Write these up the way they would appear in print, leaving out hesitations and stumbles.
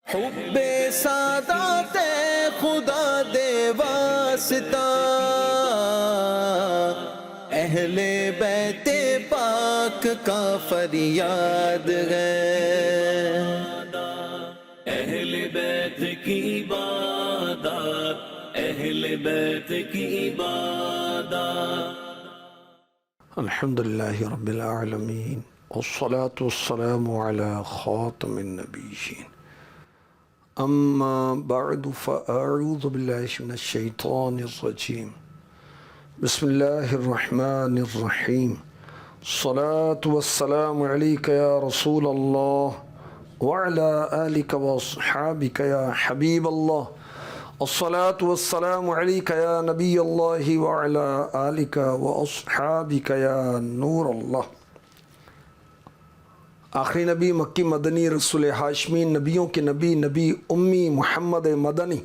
حب سادات خدا دے واسطہ اہل بیت پاک کا فریاد ہے، اہل بیت کی عبادت، اہل بیت کی عبادت۔ الحمدللہ رب العالمین والصلاة والسلام على خاتم النبیین، اما بعد فاعوذ باللہ من الشیطان الرجیم، بسم اللہ الرحمن الرحیم، الصلاة والسلام علیک یا رسول اللہ وعلى آلک واصحابک یا حبیب اللہ، الصلاة والسلام علیک یا نبی اللہ وعلی آلک واصحابک یا نور اللہ۔ آخری نبی مکی مدنی رسول ہاشمی، نبیوں کے نبی، نبی امی محمد مدنی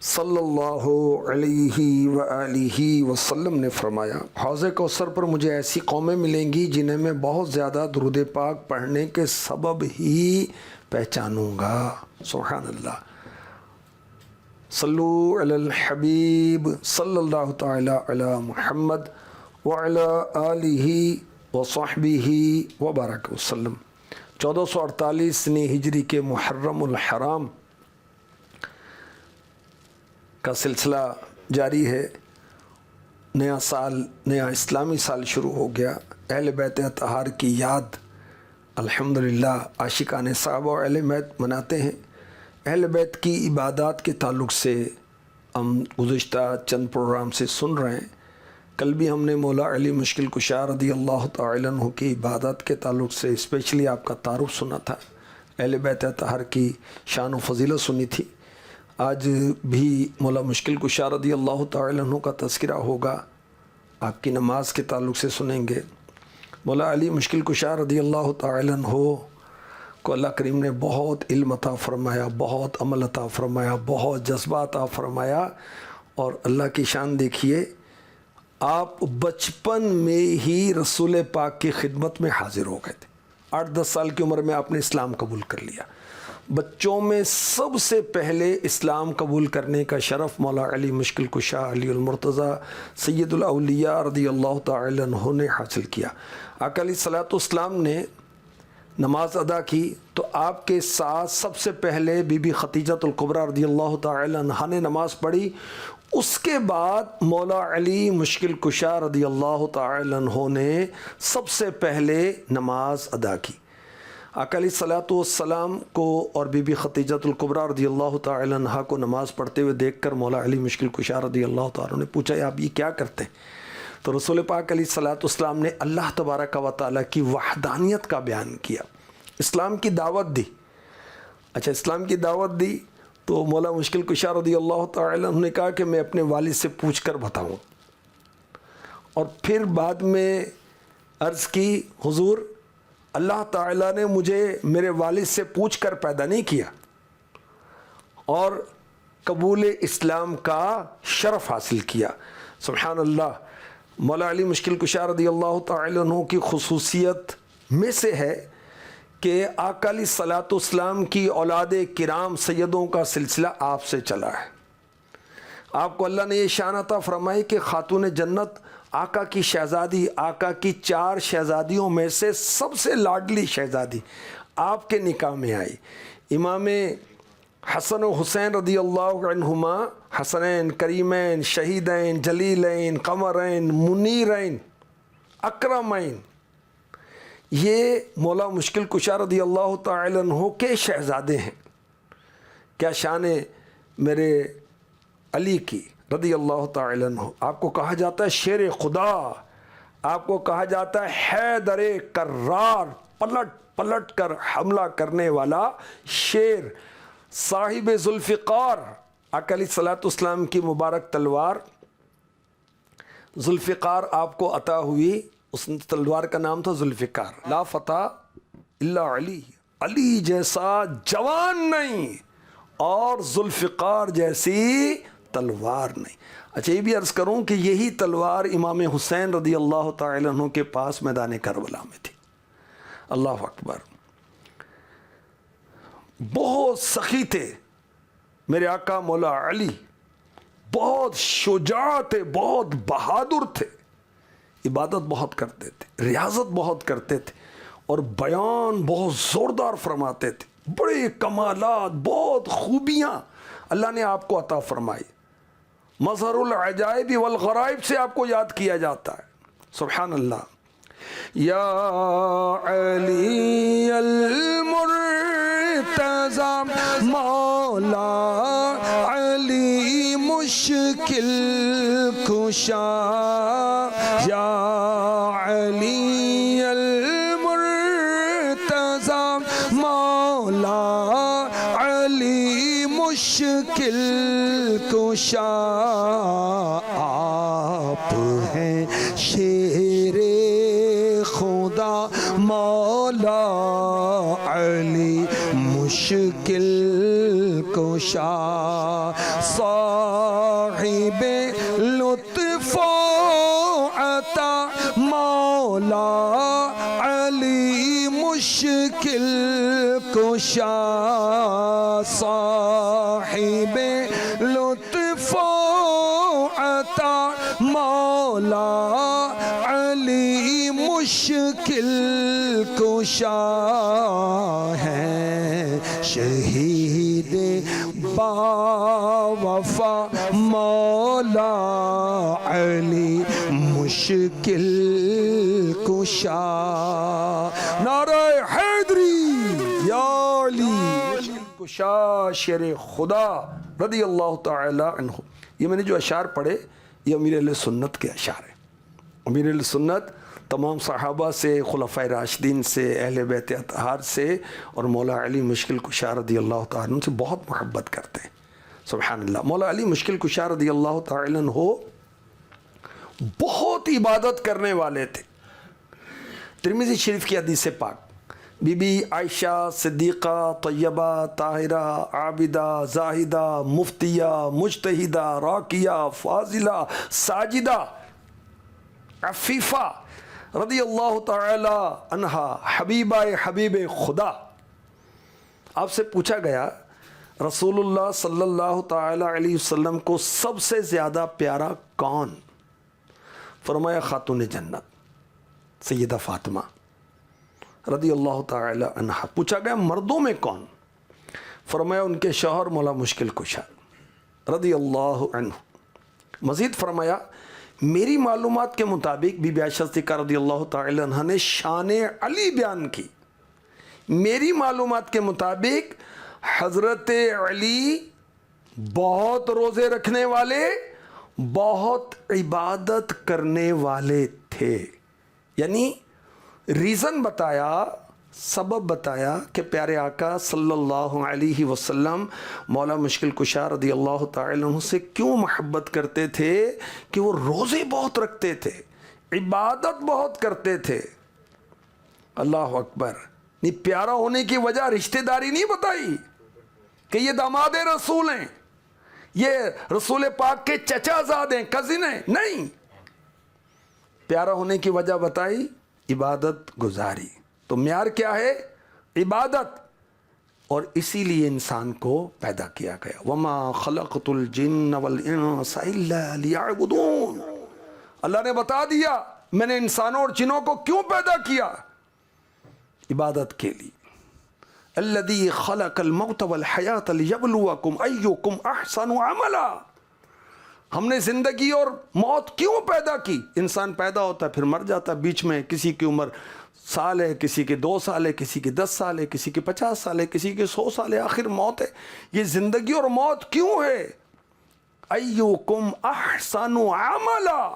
صلی اللہ علیہ وآلہ وسلم نے فرمایا، حوض کوثر پر مجھے ایسی قومیں ملیں گی جنہیں میں بہت زیادہ درود پاک پڑھنے کے سبب ہی پہچانوں گا۔ سبحان اللہ۔ صلو علی الحبیب صلی اللہ تعالی علی محمد وعلی آلہ وصحبہ وبارک وسلم۔ 1448 ہجری کے محرم الحرام کا سلسلہ جاری ہے۔ نیا سال، نیا اسلامی سال شروع ہو گیا۔ اہل بیت اطہار کی یاد الحمدللہ عاشقان صحابہ و اہل بیت مناتے ہیں۔ اہل بیت کی عبادات کے تعلق سے ہم گزشتہ چند پروگرام سے سن رہے ہیں۔ کل بھی ہم نے مولا علی مشکل کشا رضی اللہ تعالی عنہ کی عبادت کے تعلق سے اسپیشلی آپ کا تعارف سنا تھا، اہل بیت اطہار کی شان و فضیلت سنی تھی۔ آج بھی مولا مشکل کشا رضی اللہ تعالی عنہ کا تذکرہ ہوگا، آپ کی نماز کے تعلق سے سنیں گے۔ مولا علی مشکل کشا رضی اللہ تعالی عنہ کو اللہ کریم نے بہت علم عطا فرمایا، بہت عمل عطا فرمایا، بہت جذبہ عطا فرمایا، اور اللہ کی شان دیکھیے، آپ بچپن میں ہی رسول پاک کی خدمت میں حاضر ہو گئے تھے۔ 8-10 سال کی عمر میں آپ نے اسلام قبول کر لیا۔ بچوں میں سب سے پہلے اسلام قبول کرنے کا شرف مولا علی مشکل کشا علی المرتضیٰ سید الاولیاء رضی اللہ تعالی عنہ نے حاصل کیا۔ آقا علیہ الصلوۃ والسلام نے نماز ادا کی تو آپ کے ساتھ سب سے پہلے بی بی خدیجۃ الکبریٰ رضی اللہ تعالی عنہا نے نماز پڑھی، اس کے بعد مولا علی مشکل کشا رضی اللہ تعالی عنہ نے سب سے پہلے نماز ادا کی۔ آقا علیہ الصلوۃ والسلام کو اور بی بی خدیجۃ الکبریٰ رضی اللہ تعالی عنہا کو نماز پڑھتے ہوئے دیکھ کر مولا علی مشکل کشا رضی اللہ تعالی عنہ نے پوچھا، آپ یہ کیا کرتے ہیں؟ تو رسول پاک علیہ الصلوۃ والسلام نے اللہ تبارک و تعالیٰ کی وحدانیت کا بیان کیا، اسلام کی دعوت دی۔ اچھا، اسلام کی دعوت دی تو مولا مشکل کشا رضی اللہ تعالی عنہ نے کہا کہ میں اپنے والد سے پوچھ کر بتاؤں، اور پھر بعد میں عرض کی، حضور اللہ تعالیٰ نے مجھے میرے والد سے پوچھ کر پیدا نہیں کیا، اور قبول اسلام کا شرف حاصل کیا۔ سبحان اللہ۔ مولا علی مشکل کشا رضی اللہ تعالی عنہ کی خصوصیت میں سے ہے کہ آقا علیہ الصلوۃ والسلام کی اولاد کرام سیدوں کا سلسلہ آپ سے چلا ہے۔ آپ کو اللہ نے یہ شان عطا فرمائی کہ خاتون جنت آقا کی شہزادی، آقا کی 4 شہزادیوں میں سے سب سے لاڈلی شہزادی آپ کے نکاح میں آئی۔ امام حسن و حسین رضی اللہ عنہما، حسنین، کریمین، شہیدین، جلیلین، قمرین، منیرین، اکرمین، یہ مولا مشکل کشا رضی اللہ تعالی عنہ کے شہزادے ہیں۔ کیا شان ہے میرے علی کی رضی اللہ تعالی عنہ۔ آپ کو کہا جاتا ہے شیر خدا، آپ کو کہا جاتا ہے حیدر کرار، پلٹ پلٹ کر حملہ کرنے والا شیر، صاحب ذوالفقار۔ آقا علیہ الصلوۃ والسلام کی مبارک تلوار ذوالفقار آپ کو عطا ہوئی، اس تلوار کا نام تھا ذوالفقار۔ لا فتح الا علی، علی جیسا جوان نہیں اور ذوالفقار جیسی تلوار نہیں۔ اچھا، یہ بھی عرض کروں کہ یہی تلوار امام حسین رضی اللہ تعالی عنہ کے پاس میدان کربلا میں تھی۔ اللہ اکبر۔ بہت سخی تھے میرے آقا مولا علی، بہت شجاع تھے، بہت بہادر تھے، عبادت بہت کرتے تھے، ریاضت بہت کرتے تھے، اور بیان بہت زوردار فرماتے تھے، بڑے کمالات، بہت خوبیاں اللہ نے آپ کو عطا فرمائی۔ مظہر العجائب والغرائب سے آپ کو یاد کیا جاتا ہے، سبحان اللہ۔ یا علی المرتضی مولا علی مشکل کشا، یا علی المرتضی مولا علی مشکل کشا، آپ ہیں شیر خدا مولا علی مشکل کشا، صاحب لطف و عطا مولا علی مشکل کشا، صاحب لطف و عطا مولا علی مشکل کشا ہے، شہید با وفا مولا علی مشکل کشا، نعرہ حیدری یا علی مشکل کشا شیر خدا رضی اللہ تعالی عنہ۔ یہ میں نے جو اشعار پڑھے یہ امیر اہل سنت کے اشعار ہیں۔ امیر اہل سنت تمام صحابہ سے، خلفائے راشدین سے، اہل بیت اطہار سے اور مولا علی مشکل کشا رضی اللہ تعالیٰ عنہ سے بہت محبت کرتے ہیں، سبحان اللہ۔ مولا علی مشکل کشا رضی اللہ تعالیٰ عنہ بہت عبادت کرنے والے تھے۔ ترمذی شریف کی حدیث پاک، بی بی عائشہ صدیقہ طیبہ طاہرہ عابدہ زاہدہ مفتیہ مجتہدہ راقیہ فاضلہ ساجدہ عفیفہ رضی اللہ تعالی عنہا حبیبہ حبیب خدا، آپ سے پوچھا گیا رسول اللہ صلی اللہ تعالی علیہ وسلم کو سب سے زیادہ پیارا کون؟ فرمایا خاتون جنت سیدہ فاطمہ رضی اللہ تعالی عنہا۔ پوچھا گیا مردوں میں کون؟ فرمایا ان کے شوہر مولا مشکل کشا رضی اللہ عنہ۔ مزید فرمایا میری معلومات کے مطابق بی بی عائشہ صدیقہ رضی اللہ تعالی عنہ نے شان علی بیان کی، میری معلومات کے مطابق حضرت علی بہت روزے رکھنے والے، بہت عبادت کرنے والے تھے، یعنی ریزن بتایا، سبب بتایا کہ پیارے آقا صلی اللہ علیہ وسلم مولا مشکل کشا رضی اللہ تعالی عنہ سے کیوں محبت کرتے تھے کہ وہ روزے بہت رکھتے تھے، عبادت بہت کرتے تھے۔ اللہ اکبر۔ نہیں، پیارا ہونے کی وجہ رشتہ داری نہیں بتائی کہ یہ داماد رسول ہیں، یہ رسول پاک کے چچا زاد ہیں، کزن ہیں، نہیں، پیارا ہونے کی وجہ بتائی عبادت گزاری۔ تو معیار کیا ہے؟ عبادت، اور اسی لیے انسان کو پیدا کیا گیا۔ وما خلقت الجن والانس الا لیعبدون، اللہ نے بتا دیا میں نے انسانوں اور جنوں کو کیوں پیدا کیا؟ عبادت کے لیے۔ الذی خلق الموت والحیات لیبلوکم ایکم احسن عملا، ہم نے زندگی اور موت کیوں پیدا کی؟ انسان پیدا ہوتا ہے پھر مر جاتا ہے، بیچ میں کسی کی عمر سال ہے، کسی کے 2 سال ہے، کسی کے 10 سال ہے، کسی کے 50 سال ہے، کسی کے 100 سال ہے، آخر موت ہے۔ یہ زندگی اور موت کیوں ہے؟ ایکم احسن عملا،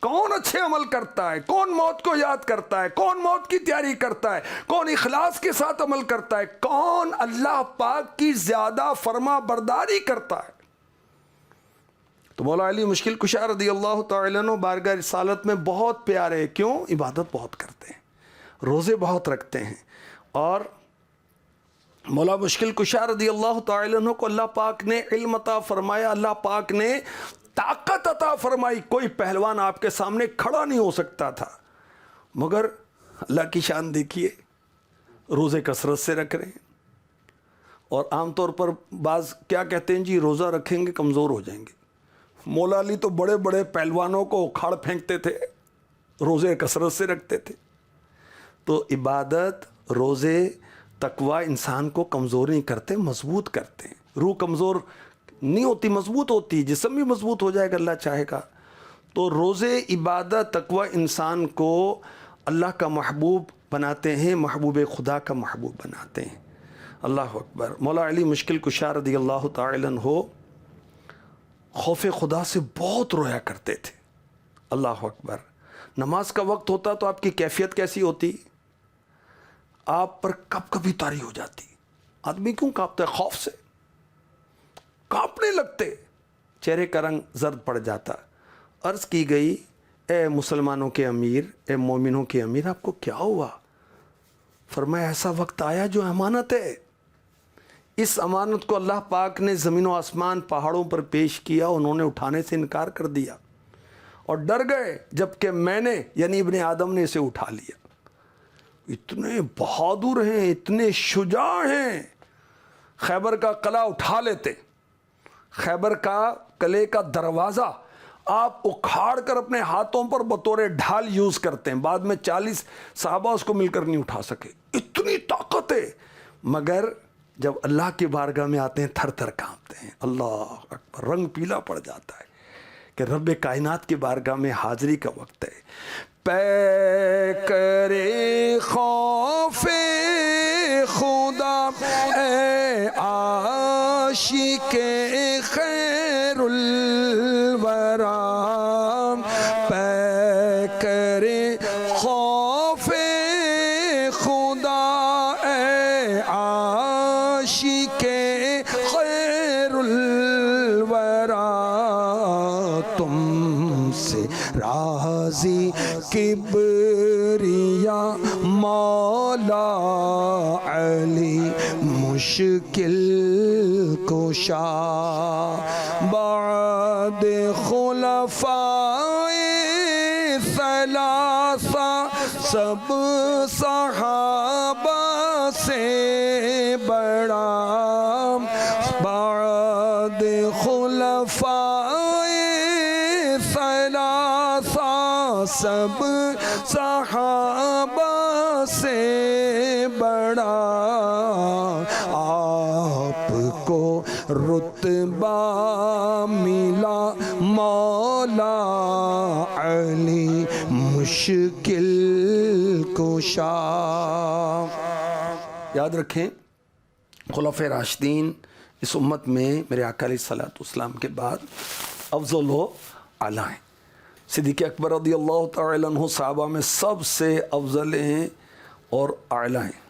کون اچھے عمل کرتا ہے، کون موت کو یاد کرتا ہے، کون موت کی تیاری کرتا ہے، کون اخلاص کے ساتھ عمل کرتا ہے، کون اللہ پاک کی زیادہ فرما برداری کرتا ہے۔ تو مولا علی مشکل کشا رضی اللہ تعالیٰ عنہ بارگاہ رسالت میں بہت پیارے، کیوں؟ عبادت بہت کرتے ہیں، روزے بہت رکھتے ہیں، اور مولا مشکل کشا رضی اللہ تعالیٰ عنہ کو اللہ پاک نے علم عطا فرمایا، اللہ پاک نے طاقت عطا فرمائی، کوئی پہلوان آپ کے سامنے کھڑا نہیں ہو سکتا تھا، مگر اللہ کی شان دیکھیے، روزے کثرت سے رکھ رہے ہیں، اور عام طور پر بعض کیا کہتے ہیں جی روزہ رکھیں گے کمزور ہو جائیں گے. مولا علی تو بڑے بڑے پہلوانوں کو اکھاڑ پھینکتے تھے, روزے کثرت سے رکھتے تھے. تو عبادت, روزے, تقوی انسان کو کمزور نہیں کرتے, مضبوط کرتے ہیں. روح کمزور نہیں ہوتی, مضبوط ہوتی, جسم بھی مضبوط ہو جائے گا اللہ چاہے گا. تو روزے, عبادت, تقوی انسان کو اللہ کا محبوب بناتے ہیں, محبوب خدا کا محبوب بناتے ہیں. اللہ اکبر. مولا علی مشکل کشا رضی اللہ تعالی عنہ خوف خدا سے بہت رویا کرتے تھے. اللہ اکبر. نماز کا وقت ہوتا تو آپ کی کیفیت کیسی ہوتی؟ آپ پر کب کبھی طاری ہو جاتی. آدمی کیوں کانپتا ہے؟ خوف سے کانپنے لگتے, چہرے کا رنگ زرد پڑ جاتا. عرض کی گئی اے مسلمانوں کے امیر, اے مومنوں کے امیر, آپ کو کیا ہوا؟ فرمایا ایسا وقت آیا جو امانت ہے, اس امانت کو اللہ پاک نے زمین و آسمان پہاڑوں پر پیش کیا, انہوں نے اٹھانے سے انکار کر دیا اور ڈر گئے جبکہ میں نے یعنی ابن آدم نے اسے اٹھا لیا. اتنے بہادر ہیں, اتنے شجاع ہیں, خیبر کا قلعہ اٹھا لیتے. خیبر کا قلعے کا دروازہ آپ اکھاڑ کر اپنے ہاتھوں پر بطور ڈھال یوز کرتے ہیں. بعد میں 40 صحابہ اس کو مل کر نہیں اٹھا سکے, اتنی طاقت ہے. مگر جب اللہ کی بارگاہ میں آتے ہیں تھر تھر کانپتے ہیں. اللہ اکبر. رنگ پیلا پڑ جاتا ہے کہ رب کائنات کی بارگاہ میں حاضری کا وقت ہے. پے کرے خوف خدا اے عاشق خیر الورا, پے کرے خوف خدا اے عاشق خیر الورا, تم سے راضی کبریا مولا علی مشکل کشا. بعد خلفائے ثلاثہ سب صحابہ سے بڑا, بعد خلفائے ثلاثہ سب صحابہ سے بڑا. آپ کو رتبہ ملا مولا علی مشکل کشا. یاد رکھیں خلفائے راشدین اس امت میں میرے آقا علیہ الصلوۃ والسلام کے بعد افضل و اعلیٰ ہیں. صدیق اکبر رضی اللہ تعالی عنہ صحابہ میں سب سے افضل ہیں اور اعلیٰ ہیں,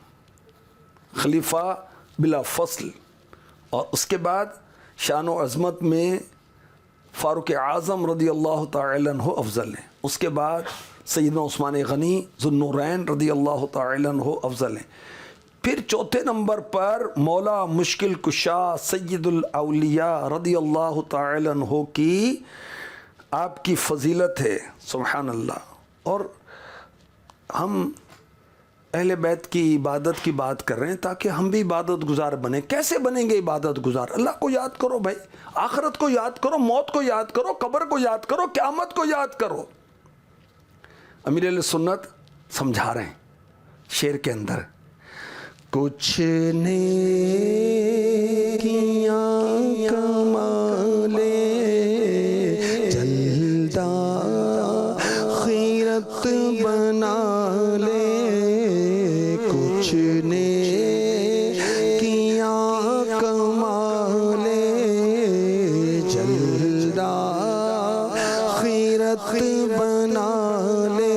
خلیفہ بلا فصل. اور اس کے بعد شان و عظمت میں فاروق اعظم رضی اللہ تعالی عنہ افضل ہیں. اس کے بعد سیدنا عثمان غنی ذو النورین رضی اللہ تعالی عنہ افضل ہیں. پھر چوتھے نمبر پر مولا مشکل کشا سید الاولیاء رضی اللہ تعالی عنہ کی آپ کی فضیلت ہے. سبحان اللہ. اور ہم اہل بیت کی عبادت کی بات کر رہے ہیں تاکہ ہم بھی عبادت گزار بنیں. کیسے بنیں گے عبادت گزار؟ اللہ کو یاد کرو بھائی, آخرت کو یاد کرو, موت کو یاد کرو, قبر کو یاد کرو, قیامت کو یاد کرو. امیر اہل سنت سمجھا رہے ہیں شعر کے اندر, کچھ نیکیاں کمالے جلدہ خیرت بنا لے, کچھ نیکیاں کمالے جلدہ خیرت بنا لے.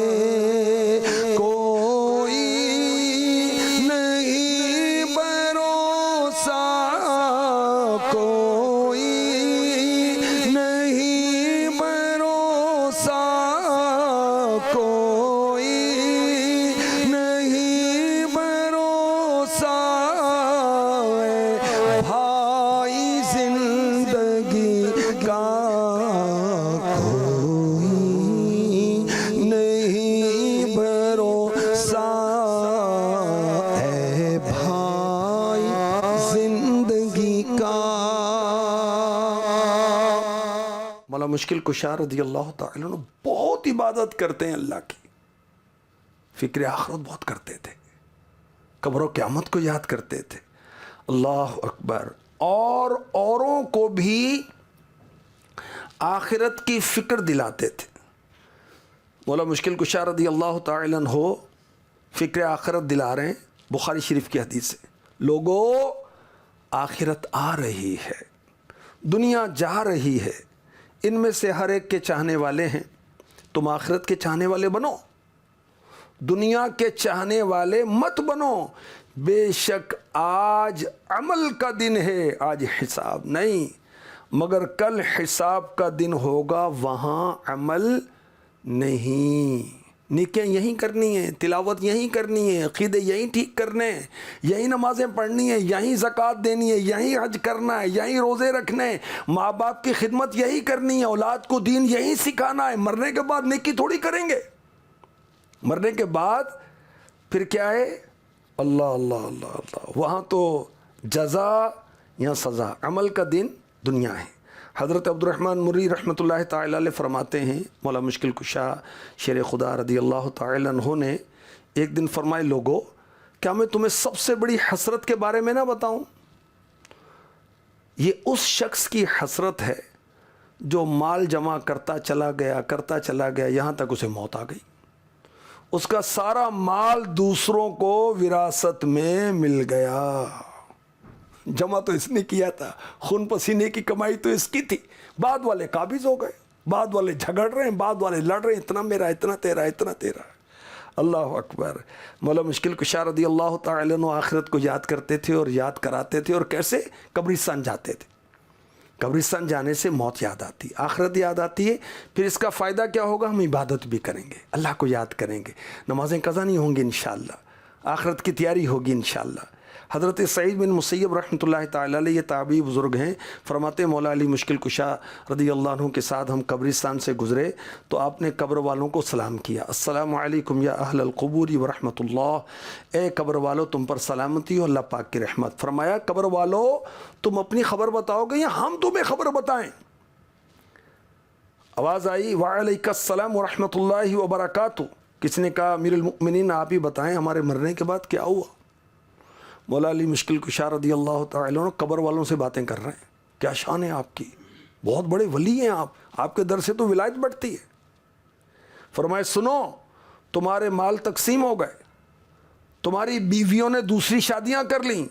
مشکل کشا رضی اللہ تعالی عنہ بہت عبادت کرتے ہیں اللہ کی، فکر آخرت بہت کرتے تھے، قبر و قیامت کو یاد کرتے تھے، اللہ اکبر، اور اوروں کو بھی آخرت کی فکر دلاتے تھے۔ مولا مشکل کشا رضی اللہ تعالی عنہ فکر آخرت دلا رہے ہیں، بخاری شریف کی حدیث ہے، لوگوں آخرت آ رہی ہے، دنیا جا رہی ہے، ان میں سے ہر ایک کے چاہنے والے ہیں، تم آخرت کے چاہنے والے بنو، دنیا کے چاہنے والے مت بنو، بے شک آج عمل کا دن ہے، آج حساب نہیں، مگر کل حساب کا دن ہوگا، وہاں عمل نہیں، نیکیاں یہیں کرنی ہیں، تلاوت یہیں کرنی ہے، عقیدے یہیں ٹھیک کرنے ہیں، یہیں نمازیں پڑھنی ہیں، یہیں زکوٰۃ دینی ہے، یہیں حج کرنا ہے، یہیں روزے رکھنے ہیں، ماں باپ کی خدمت یہی کرنی ہے، اولاد کو دین یہیں سکھانا ہے، مرنے کے بعد نیکی تھوڑی کریں گے، مرنے کے بعد پھر کیا ہے، اللہ اللہ اللہ اللہ، وہاں تو جزا یا سزا، عمل کا دن دنیا ہے۔ حضرت عبد الرحمن مری رحمۃ اللہ تعالی علیہ فرماتے ہیں، مولا مشکل کشا شیر خدا رضی اللہ تعالی عنہ نے ایک دن فرمائے، لوگو کیا میں تمہیں سب سے بڑی حسرت کے بارے میں نہ بتاؤں؟ یہ اس شخص کی حسرت ہے جو مال جمع کرتا چلا گیا یہاں تک اسے موت آ گئی، اس کا سارا مال دوسروں کو وراثت میں مل گیا، جمع تو اس نے کیا تھا، خون پسینے کی کمائی تو اس کی تھی، بعد والے قابض ہو گئے، بعد والے جھگڑ رہے ہیں، بعد والے لڑ رہے ہیں، اتنا میرا، اتنا تیرا، اتنا تیرا، اللہ اکبر۔ مولا مشکل کشا رضی اللہ تعالی عنہ آخرت کو یاد کرتے تھے اور یاد کراتے تھے، اور کیسے؟ قبرستان جاتے تھے، قبرستان جانے سے موت یاد آتی، آخرت یاد آتی ہے، پھر اس کا فائدہ کیا ہوگا؟ ہم عبادت بھی کریں گے، اللہ کو یاد کریں گے، نمازیں قضا نہیں ہوں گی انشاءاللہ، آخرت کی تیاری ہوگی انشاءاللہ۔ حضرت سعید بن مسیب رحمۃ اللہ تعالی علیہ، یہ تابعی بزرگ ہیں، فرماتے ہیں مولا علی مشکل کشا رضی اللہ عنہ کے ساتھ ہم قبرستان سے گزرے تو آپ نے قبر والوں کو سلام کیا، السلام علیکم یا اہل القبور ورحمۃ اللہ، اے قبر والو تم پر سلامتی ہو، اللہ پاک کی رحمت۔ فرمایا قبر والو تم اپنی خبر بتاؤ گے یا ہم تمہیں خبر بتائیں؟ آواز آئی وعلیک السلام ورحمۃ اللہ وبرکاتہ، کس نے کہا امیر المؤمنین آپ ہی بتائیں ہمارے مرنے کے بعد کیا ہوا؟ مولا علی مشکل کشا رضی اللہ تعالی عنہ قبر والوں سے باتیں کر رہے ہیں، کیا شان ہے آپ کی، بہت بڑے ولی ہیں آپ کے در سے تو ولایت بڑھتی ہے۔ فرمائے سنو، تمہارے مال تقسیم ہو گئے، تمہاری بیویوں نے دوسری شادیاں کر لیں،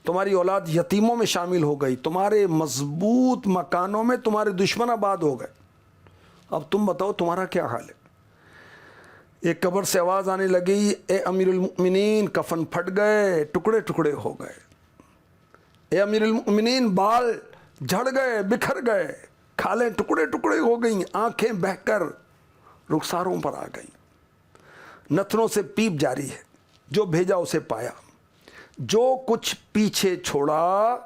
تمہاری اولاد یتیموں میں شامل ہو گئی، تمہارے مضبوط مکانوں میں تمہارے دشمن آباد ہو گئے، اب تم بتاؤ تمہارا کیا حال ہے؟ ایک قبر سے آواز آنے لگی، اے امیر المؤمنین کفن پھٹ گئے، ٹکڑے ٹکڑے ہو گئے، اے امیر المؤمنین بال جھڑ گئے، بکھر گئے، کھالیں ٹکڑے ٹکڑے ہو گئیں، آنکھیں بہہ کر رخساروں پر آ گئیں، نتنوں سے پیپ جاری ہے، جو بھیجا اسے پایا، جو کچھ پیچھے چھوڑا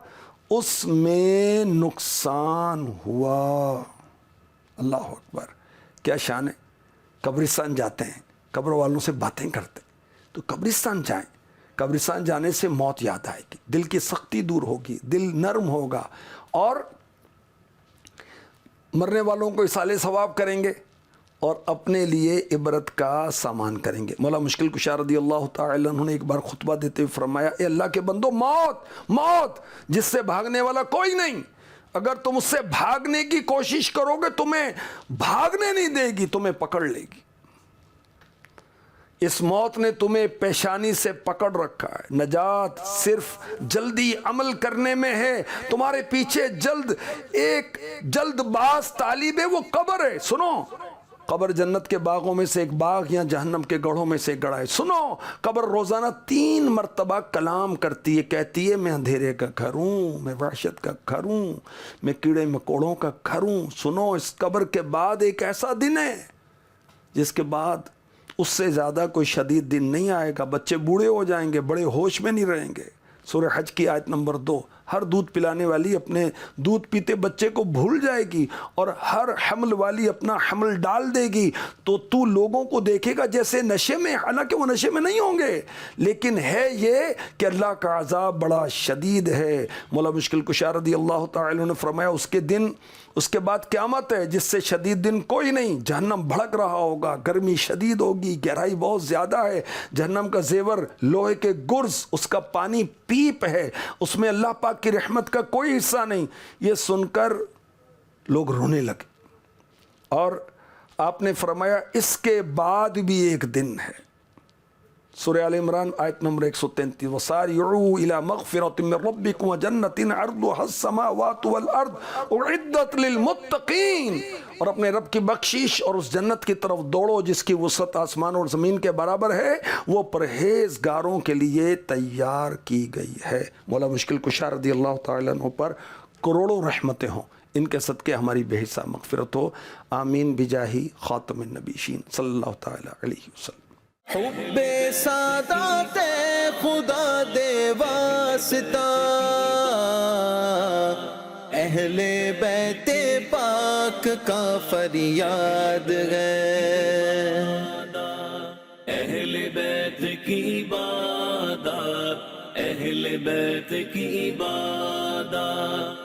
اس میں نقصان ہوا، اللہ اکبر، کیا شان ہے۔ قبرستان جاتے ہیں، قبر والوں سے باتیں کرتے ہیں، تو قبرستان جائیں، قبرستان جانے سے موت یاد آئے گی، دل کی سختی دور ہوگی، دل نرم ہوگا، اور مرنے والوں کو اصالے ثواب کریں گے اور اپنے لیے عبرت کا سامان کریں گے۔ مولا مشکل کشا رضی اللہ تعالی عنہ نے ایک بار خطبہ دیتے ہوئے فرمایا، اے اللہ کے بندو، موت جس سے بھاگنے والا کوئی نہیں، اگر تم اس سے بھاگنے کی کوشش کرو گے تمہیں بھاگنے نہیں دے گی، تمہیں پکڑ لے گی۔ اس موت نے تمہیں پیشانی سے پکڑ رکھا ہے، نجات صرف جلدی عمل کرنے میں ہے، تمہارے پیچھے جلد باز طالب ہے، وہ قبر ہے۔ سنو، قبر جنت کے باغوں میں سے ایک باغ یا جہنم کے گڑھوں میں سے ایک گڑھا ہے۔ سنو، قبر روزانہ 3 مرتبہ کلام کرتی ہے، کہتی ہے میں اندھیرے کا گھر ہوں، میں وحشت کا گھر ہوں، میں کیڑے مکوڑوں کا گھر ہوں۔ سنو، اس قبر کے بعد ایک ایسا دن ہے جس کے بعد اس سے زیادہ کوئی شدید دن نہیں آئے گا، بچے بوڑھے ہو جائیں گے، بڑے ہوش میں نہیں رہیں گے۔ سورہ حج کی آیت نمبر 2، ہر دودھ پلانے والی اپنے دودھ پیتے بچے کو بھول جائے گی اور ہر حمل والی اپنا حمل ڈال دے گی، تو لوگوں کو دیکھے گا جیسے نشے میں، حالانکہ وہ نشے میں نہیں ہوں گے، لیکن ہے یہ کہ اللہ کا عذاب بڑا شدید ہے۔ مولا مشکل کشا رضی اللہ تعالی عنہ نے فرمایا اس کے دن، اس کے بعد قیامت ہے جس سے شدید دن کوئی نہیں۔ جہنم بھڑک رہا ہوگا، گرمی شدید ہوگی، گہرائی بہت زیادہ ہے، جہنم کا زیور لوہے کے گرز، اس کا پانی پیپ ہے، اس میں اللہ پاک کی رحمت کا کوئی حصہ نہیں۔ یہ سن کر لوگ رونے لگے، اور آپ نے فرمایا اس کے بعد بھی ایک دن ہے۔ سورہ آل عمران آیت نمبر 133، وَسَارِعُوا إِلَى مَغْفِرَةٍ مِّن رَبِّكُمْ وَجَنَّةٍ عَرْضُهَا السَّمَاوَاتُ وَالْأَرْضُ أُعِدَّتْ لِلْمُتَّقِينَ، اور اپنے رب کی بخشش اور اس جنت کی طرف دوڑو جس کی وسعت آسمان اور زمین کے برابر ہے، وہ پرہیزگاروں کے لیے تیار کی گئی ہے۔ مولا مشکل کشا رضی اللہ تعالیٰ عنہ پر کروڑوں رحمتیں ہوں، ان کے صدقے ہماری بے حساب مغفرت ہو، آمین بجاہی خاتم النبیین صلی اللہ تعالیٰ علیہ وسلم۔ حب سادات خدا دے واسطہ، اہل بیت پاک کا فریاد ہے۔ اہل بیت کی عبادت، اہل بیت کی عبادت،